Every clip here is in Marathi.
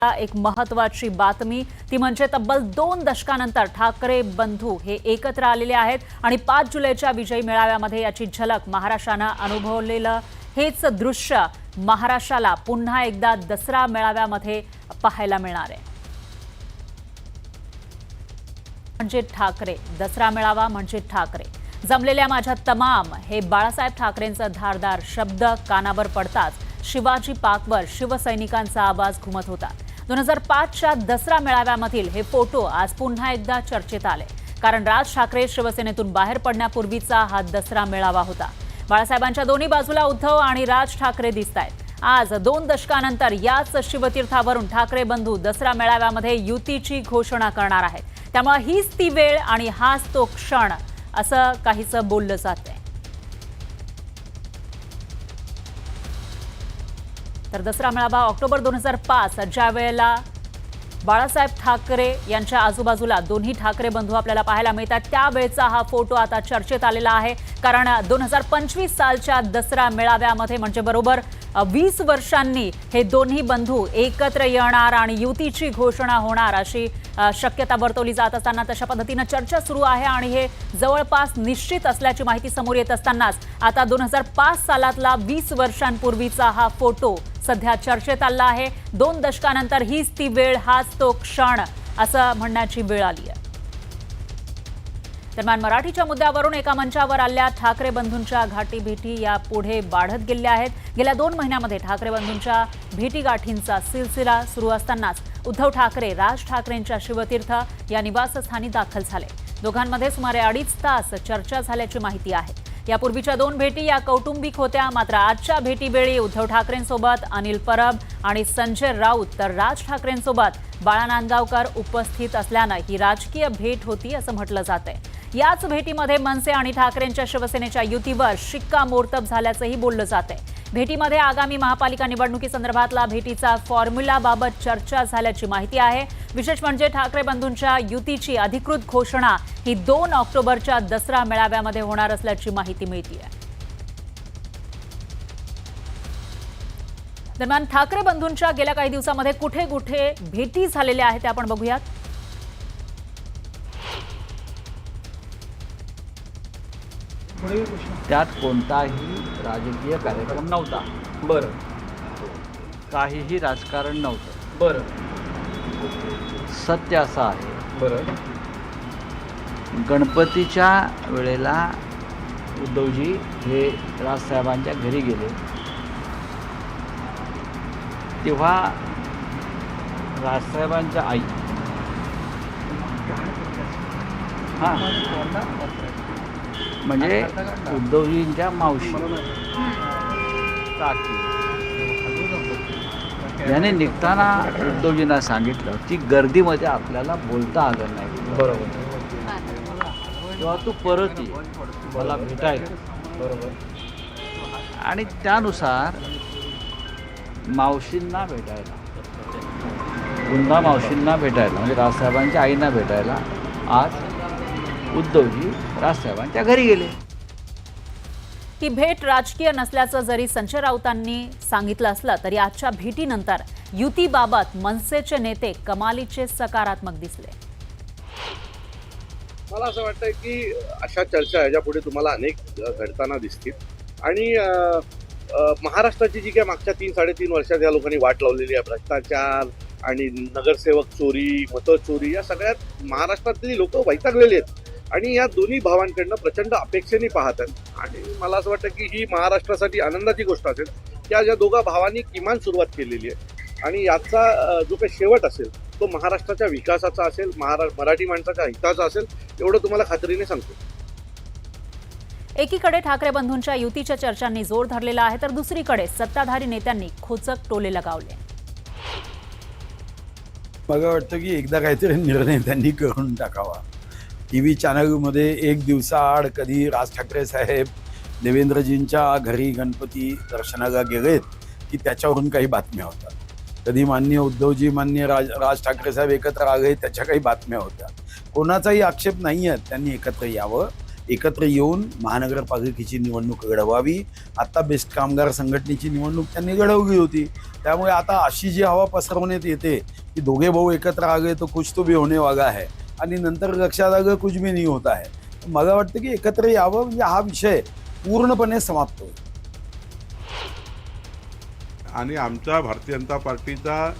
एक महत्त्वाची बातमी ती म्हणजे तब्बल 2 दशकानंतर ठाकरे बंधू हे एकत्र आलेले आहेत आणि 5 जुलैच्या विजयी मेळाव्यामध्ये याची झलक महाराष्ट्रानं अनुभवलेलं हेच दृश्य महाराष्ट्राला पुन्हा एकदा दसरा मेळाव्यामध्ये पाहायला मिळणार आहे। म्हणजे ठाकरे दसरा मेळावा म्हणजे ठाकरे जमलेल्या माझ्या तमाम हे बाळासाहेब ठाकरेंचा धारदार शब्द कानावर पडताच शिवाजी पार्कवर शिवसैनिकांचा आवाज घुमत होता। 2005च्या दसरा मेळाव्यामधील हे फोटो आज पुन्हा एकदा चर्चेत आले, कारण राज ठाकरे शिवसेनेतून बाहेर पडण्यापूर्वीचा हा दसरा मेळावा होता। बाळासाहेबांच्या दोन्ही बाजूला उद्धव आणि राज ठाकरे दिसतायत। आज 2 दशकानंतर याच शिवतीर्थावरून ठाकरे बंधू दसरा मेळाव्यामध्ये युतीची घोषणा करणार आहेत। त्यामुळे हीच ती वेळ आणि हाच तो क्षण असं काहीसं बोललं जातंय। तर दसरा मेळावा ऑक्टोबर 2005 ज्या वेळेला बाळासाहेब ठाकरे यांच्या आजूबाजूला दोन्ही ठाकरे बंधू आपल्याला पाहायला मिळतात, त्यावेळेचा हा फोटो आता चर्चेत आलेला आहे। कारण 2025 सालच्या दसरा मेळाव्यामध्ये म्हणजे बरोबर 20 वर्षांनी हे दोन्ही बंधू एकत्र येणार आणि युतीची घोषणा होणार अशी शक्यता वर्तवली जात असताना तशा पद्धतीने चर्चा सुरू आहे आणि हे जवळपास निश्चित असल्याची माहिती समोर येत असतानाच आता 2005 सालातला 20 वर्षांपूर्वीचा हा फोटो सध्या चर्चेत आला आहे। 2 दशकानंतर हीच ती वेळ, हाच तो क्षण असं म्हणण्याची वेळ आली आहे। दरम्यान मराठीच्या मुद्द्यावरून एका मंचावर आलेल्या ठाकरे बंधूंच्या गाठीभेटी या पुढे वाढत गेल्या आहेत। गेल्या 2 महिन्यामध्ये ठाकरे बंधूंच्या भेटीगाठींचा सिलसिला सुरू असतानाच उद्धव ठाकरे राज ठाकरेंच्या शिवतीर्थ या निवासस्थानी दाखल झाले। दोघांमध्ये सुमारे 2.5 तास चर्चा झाल्याची माहिती आहे। यापूर्वीच्या 2 भेटी या कौटुंबिक होत्या, मात्र आजच्या भेटीवेळी उद्धव ठाकरेंसोबत अनिल परब आणि संजय राऊत तर राज ठाकरेंसोबत बाळा नांदगावकर उपस्थित असल्यानं ही राजकीय भेट होती असं म्हटलं जातंय। याच भेटीमध्ये मनसे आणि ठाकरेंच्या शिवसेनेच्या युतीवर शिक्कामोर्तब झाल्याचंही बोललं जातंय। भेटीमध्ये आगामी महापालिका निवडणुकीसंदर्भातला भेटीचा फॉर्म्युलाबाबत चर्चा झाल्याची माहिती आहे। विशेष म्हणजे ठाकरे बंधूंच्या युतीची अधिकृत घोषणा ही 2 ऑक्टोबरच्या दसरा मेळाव्यामध्ये होणार असल्याची माहिती मिळते। दरम्यान ठाकरे बंधूंच्या गेल्या काही दिवसांमध्ये कुठे कुठे भेटी झालेल्या आहेत ते आपण बघूयात। त्यात कोणताही राजकीय कार्यक्रम नव्हता। बरं काहीही राजकारण नव्हतं। बरं सत्य असं आहे, बरं गणपतीच्या वेळेला उद्धवजी हे राजसाहेबांच्या घरी गेले, तेव्हा राजसाहेबांच्या आई हां म्हणजे उद्धवजींच्या मावशी काकी याने निघताना उद्धवजींना सांगितलं की गर्दीमध्ये आपल्याला बोलता आलं नाही, बरोबर तेव्हा तू परत ये मला भेटायला। बरोबर आणि त्यानुसार मावशींना भेटायला, पुन्हा मावशींना भेटायला म्हणजे राजसाहेबांच्या आईंना भेटायला आज उद्धवजी राजसाहेबांच्या घरी गेले। ही भेट राजकीय नसल्याचं जरी संजय राऊतांनी सांगितलं असलं तरी आजच्या भेटीनंतर युतीबाबत मनसेचे नेते कमालीचे सकारात्मक दिसले। मला असं वाटतं की अशा चर्चा याच्यापुढे तुम्हाला अनेक घडताना दिसतील आणि महाराष्ट्राची जी काय मागच्या 3-3.5 वर्षात या लोकांनी वाट लावलेली आहे, भ्रष्टाचार आणि नगरसेवक चोरी, मतं चोरी, या सगळ्यात महाराष्ट्रातली लोक वैतागलेली आहेत आणि या दोन्ही भावांकडनं प्रचंड अपेक्षेने पाहतात। आणि मला असं वाटतं की ही महाराष्ट्रासाठी आनंदाची गोष्ट असेल की आज या दोघा भावांनी किमान सुरुवात केलेली आहे आणि याचा जो काही शेवट असेल तो महाराष्ट्राच्या विकासाचा असेल, मराठी माणसाच्या हिताचा असेल, एवढं तुम्हाला खात्रीने सांगतो। एकीकडे ठाकरे बंधूंच्या युतीच्या चर्चांनी जोर धरलेला आहे, तर दुसरीकडे सत्ताधारी नेत्यांनी खोचक टोले लगावले। मला वाटतं की एकदा काहीतरी निर्णय त्यांनी करून टाकावा। टीव्ही चॅनलमध्ये एक दिवसाआड कधी राज ठाकरे साहेब देवेंद्रजींच्या घरी गणपती दर्शनाला गेलेत की त्याच्यावरून काही बातम्या होतात, कधी माननीय उद्धवजी माननीय राज ठाकरे साहेब एकत्र आले त्याच्या काही बातम्या होत्या। कोणाचाही आक्षेप नाही आहे त्यांनी एकत्र यावं, एकत्र येऊन महानगरपालिकेची निवडणूक लढवावी. आता बेस्ट कामगार संघटनेची निवडणूक त्यांनी लढवली होती. त्यामुळे आता अशी जी हवा पसरवण्यात येते की दोघे भाऊ एकत्र आले तो कुछ तो भी होने वाला है आणि नंतर लक्षात आलं कुछ भी नहीं होता है. मला वाटतं की एकत्र यावं म्हणजे हा विषय पूर्णपणे समाप्त होईल. आणि आमच्या भारतीय जनता पार्टीचा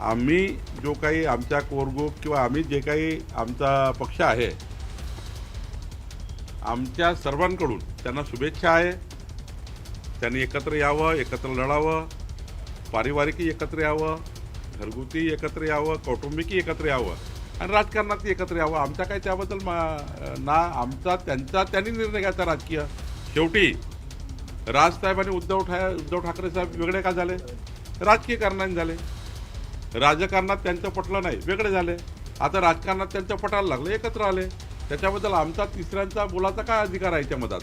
आम्ही जो काही आमचा कोर ग्रुप किंवा आम्ही जे काही आमचा पक्ष आहे आमच्या सर्वांकडून त्यांना शुभेच्छा आहे. त्यांनी एकत्र यावं, एकत्र लढावं, पारिवारिकही एकत्र यावं, घरगुती एकत्र यावं, कौटुंबिकही एकत्र यावं आणि राजकारणात एकत्र यावं. आमचा काही त्याबद्दल ना आमचा त्यांचा त्यांनी निर्णय घ्यायचा राजकीय. शेवटी राजसाहेब आणि उद्धव ठाकरे साहेब वेगळे का झाले? राजकीय कारणाने झाले. राजकारणात त्यांचं पटलं नाही, वेगळे झाले. आता राजकारणात त्यांचं पटायला लागलं, एकत्र आले. त्याच्याबद्दल आमचा तिसऱ्यांचा बोलाचा काय अधिकार आहे याच्या मधात?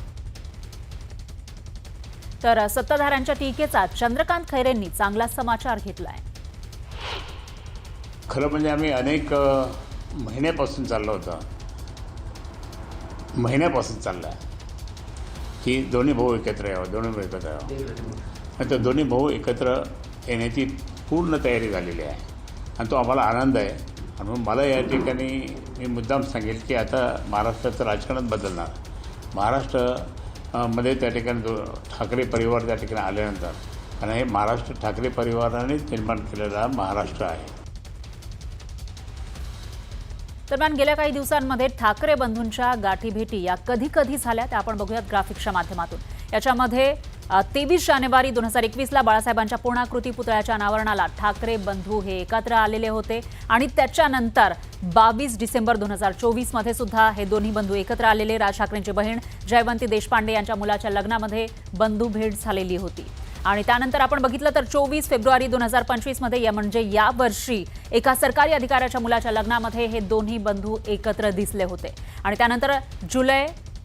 तर सत्ताधाऱ्यांच्या टीकेचा चंद्रकांत खैरेंनी चांगला समाचार घेतलाय. खरं म्हणजे आम्ही अनेक महिन्यापासून चाललं होतं, महिन्यापासून चाललं आहे की दोन्ही भाऊ एकत्र यावं, दोन्ही भाऊ एकत्र यावं. आणि तो दोन्ही भाऊ एकत्र येण्याची पूर्ण तयारी झालेली आहे आणि तो आम्हाला आनंद आहे. आणि मला या ठिकाणी मी मुद्दाम सांगेल की आता महाराष्ट्राचं राजकारण बदलणार. महाराष्ट्रामध्ये त्या ठिकाणी ठाकरे परिवार त्या ठिकाणी आल्यानंतर, कारण हे महाराष्ट्र ठाकरे परिवाराने निर्माण केलेला महाराष्ट्र आहे. दरम्यान गेल्या काही दिवसांमध्ये ठाकरे बंधूंच्या गाठीभेटी या कधी कधी झाल्या त्या आपण बघूयात ग्राफिक्सच्या माध्यमातून. याच्यामध्ये 23 जानेवारी 2021ला बाळासाहेबांच्या पूर्णाकृती पुतळ्याच्या अनावरणाला ठाकरे बंधू हे एकत्र आलेले होते आणि त्याच्यानंतर 22 डिसेंबर 2024 मध्ये सुद्धा हे दोन्ही बंधू एकत्र आलेले. राज ठाकरेंची बहीण जयवंती देशपांडे यांच्या मुलाच्या लग्नामध्ये बंधू भेट झालेली होती. आणि त्यानंतर आपण बघितलं तर 24 फेब्रुवारी 2025 मध्ये म्हणजे या वर्षी एका सरकारी अधिकाऱ्याच्या मुलाच्या लग्नामध्ये हे दोन्ही बंधू एकत्र दिसले होते. आणि त्यानंतर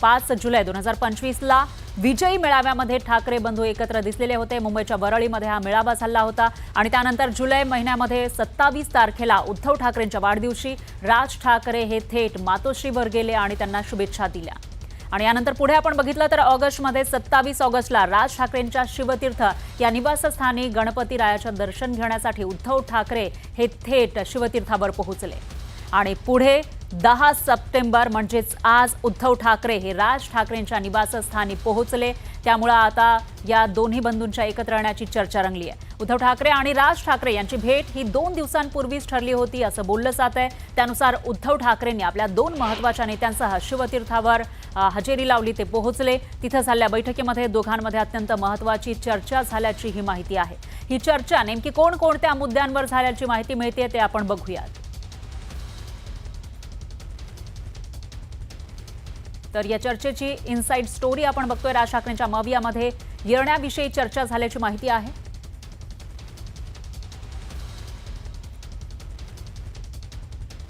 5 जुलै 2025ला विजयी मेळाव्यामध्ये ठाकरे बंधू एकत्र दिसलेले होते. मुंबईच्या वरळीमध्ये हा मेळावा झाला होता. आणि त्यानंतर जुलै महिन्यामध्ये 27 तारखेला उद्धव ठाकरेंच्या वाढदिवशी राज ठाकरे हे थेट मातोश्रीवर गेले आणि त्यांना शुभेच्छा दिल्या. आणि यानंतर पुढे आपण बघितलं तर ऑगस्टमध्ये 27 ऑगस्टला राज ठाकरेंच्या शिवतीर्थ या निवासस्थानी गणपतीरायाचं दर्शन घेण्यासाठी उद्धव ठाकरे हे थेट शिवतीर्थावर पोहोचले. आणि पुढे 10 सप्टेंबर म्हणजेच आज उद्धव ठाकरे हे राज ठाकरेंच्या निवासस्थानी पोहोचले. त्यामुळे आता या दोन्ही बंधूंच्या एकत्र येण्याची चर्चा रंगली आहे. उद्धव ठाकरे आणि राज ठाकरे यांची भेट ही 2 दिवसांपूर्वीच ठरली होती असं बोललं जात आहे. त्यानुसार उद्धव ठाकरेंनी आपल्या 2 महत्त्वाच्या नेत्यांसह शिवतीर्थावर हजेरी लावली. ते पोहोचले. तिथं झालेल्या बैठकीमध्ये दोघांमध्ये अत्यंत महत्त्वाची चर्चा झाल्याची ही माहिती आहे. ही चर्चा नेमकी कोणकोणत्या मुद्द्यांवर झाल्याची माहिती मिळते ते आपण बघूयात. तर या चर्चेची इनसाइड स्टोरी आपण बघतोय. राज ठाकरेंच्या मवियामध्ये येण्याविषयी चर्चा झाल्याची माहिती आहे.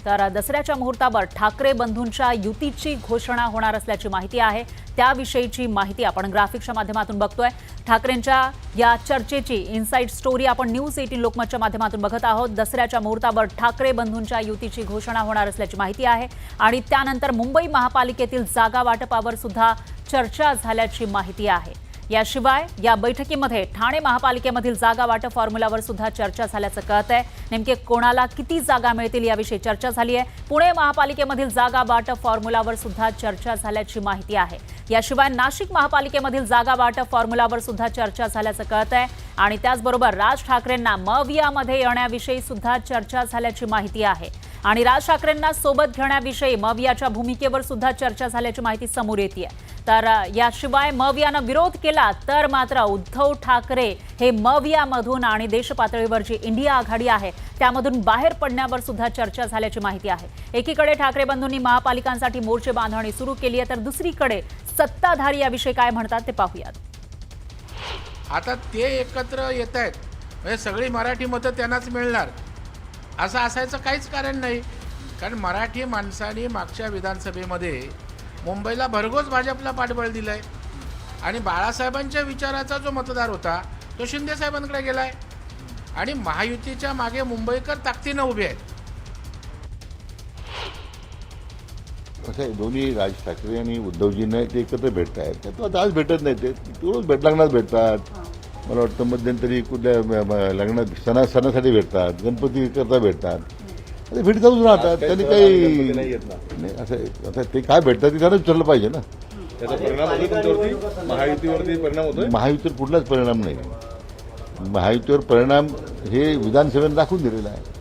तर दसऱ्याच्या मुहूर्तावर ठाकरे बंधूंच्या युतीची घोषणा होणार असल्याची माहिती आहे. त्याविषयीची माहिती आपण ग्राफिक्सच्या माध्यमातून बघतोय. ठाकरेंच्या या चर्चेची इनसाइड स्टोरी आपण न्यूज 18 लोकमतच्या माध्यमातून बघत आहोत. दसऱ्याच्या मुहूर्तावर ठाकरे बंधूंच्या युतीची घोषणा होणार असल्याची माहिती आहे. आणि त्यानंतर मुंबई महापालिकेतील जागा वाटपावर सुद्धा चर्चा झाल्याची माहिती आहे. याशिवाय या बैठकीमध्ये ठाणे महापालिकेमधील जागा वाटप फॉर्म्युलावर सुद्धा चर्चा झाल्याचं कळत आहे. नेमके कोणाला किती जागा मिळतील याविषयी चर्चा झाली आहे. पुणे महापालिकेमधील जागा वाटप फॉर्म्युलावर सुद्धा चर्चा झाल्याची माहिती आहे. याशिवाय नाशिक महापालिकेमधील जागा वाटप फॉर्म्युलावर सुद्धा चर्चा झाल्याचं कळत आहे. आणि त्याचबरोबर राज ठाकरेंना मवियामध्ये येण्याविषयी सुद्धा चर्चा झाल्याची माहिती आहे. आणि राज ठाकरेंना सोबत घेण्याविषयी मवियाच्या भूमिकेवर सुद्धा चर्चा झाल्याची माहिती समोर येते. तर याशिवाय मवियानं विरोध केला तर मात्र उद्धव ठाकरे हे मवियामधून आणि देशपातळीवर जी इंडिया आघाडी आहे त्यामधून बाहेर पडण्यावर सुद्धा चर्चा झाल्याची माहिती आहे. एकीकडे ठाकरे बंधूंनी महापालिकांसाठी मोर्चे बांधणी सुरू केली आहे तर दुसरीकडे सत्ताधारी याविषयी काय म्हणतात ते पाहूयात. आता ते एकत्र येत आहेत म्हणजे सगळी मराठी मतं त्यांनाच मिळणार असं असायचं काहीच कारण नाही. कारण मराठी माणसांनी मागच्या विधानसभेमध्ये मुंबईला भरघोस भाजपला पाठबळ दिलं आहे आणि बाळासाहेबांच्या विचाराचा जो मतदार होता तो शिंदे साहेबांकडे गेला आहे आणि महायुतीच्या मागे मुंबईकर ताकदीनं उभे आहेत. कसं आहे, दोन्ही राज ठाकरे आणि उद्धवजींना ते एकत्र भेटत आहेत. त्यात आता आज भेटत नाही, ते रोज लग्नात भेटतात. मला वाटतं मध्यंतरी कुठल्या लग्नात सणासाठी भेटतात, गणपती करता भेटतात. ते भेट चालूच राहतात. त्यांनी काही नाही असं आता ते काय भेटतात ते त्यांनाच विचारलं पाहिजे ना. त्याचा परिणाम होतो तुमच्यावरती, महायुतीवरती परिणाम होतोय. महायुतीवर कुठलाच परिणाम नाही. महायुतीवर परिणाम हे विधानसभेने दाखवून दिलेला आहे.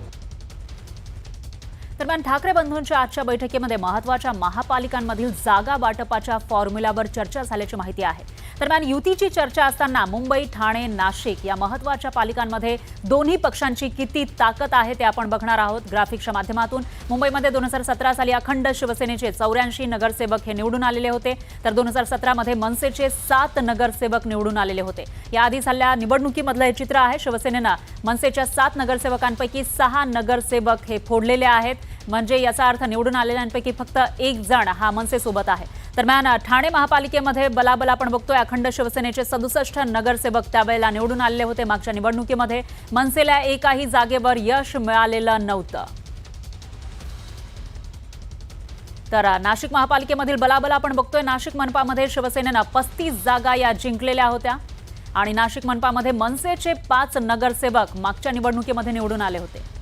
दरम्यान ठाकरे बंधूंच्या आजच्या बैठकीमध्ये महत्त्वाच्या महापालिकांमधील जागा वाटपाच्या फॉर्म्युल्यावर चर्चा झाल्याची माहिती आहे. दरम्यान युतीची चर्चा असताना मुंबई, ठाणे, नाशिक या महत्त्वाच्या पालिकांमध्ये दोन्ही पक्षांची किती ताकद आहे ते आपण बघणार आहोत ग्राफिक्सच्या माध्यमातून. मुंबईमध्ये 2017 साली अखंड शिवसेनेचे 84 नगरसेवक हे निवडून आलेले होते, तर 2017 मध्ये मनसेचे 7 नगरसेवक निवडून आलेले होते. याआधी झालेल्या निवडणुकीमधलं हे चित्र आहे. शिवसेनेनं मनसेच्या 7 नगरसेवकांपैकी 6 नगरसेवक हे फोडलेले आहेत. म्हणजे याचा अर्थ निवडून आलेल्यांपैकी फक्त एक जण हा मनसेसोबत आहे. दरम्यान ठाणे महापालिकेमध्ये बलाबल आपण बघतोय अखंड शिवसेनेचे 67 नगरसेवक त्यावेळेला निवडून आलेले होते. मागच्या निवडणुकीमध्ये मनसेला एकाही जागेवर यश मिळालेलं नव्हतं. तर नाशिक महापालिकेमधील बलाबल आपण बघतोय. नाशिक मनपामध्ये शिवसेनेनं 35 जागा या जिंकलेल्या होत्या आणि नाशिक मनपामध्ये मनसेचे 5 नगरसेवक मागच्या निवडणुकीमध्ये निवडून आले होते.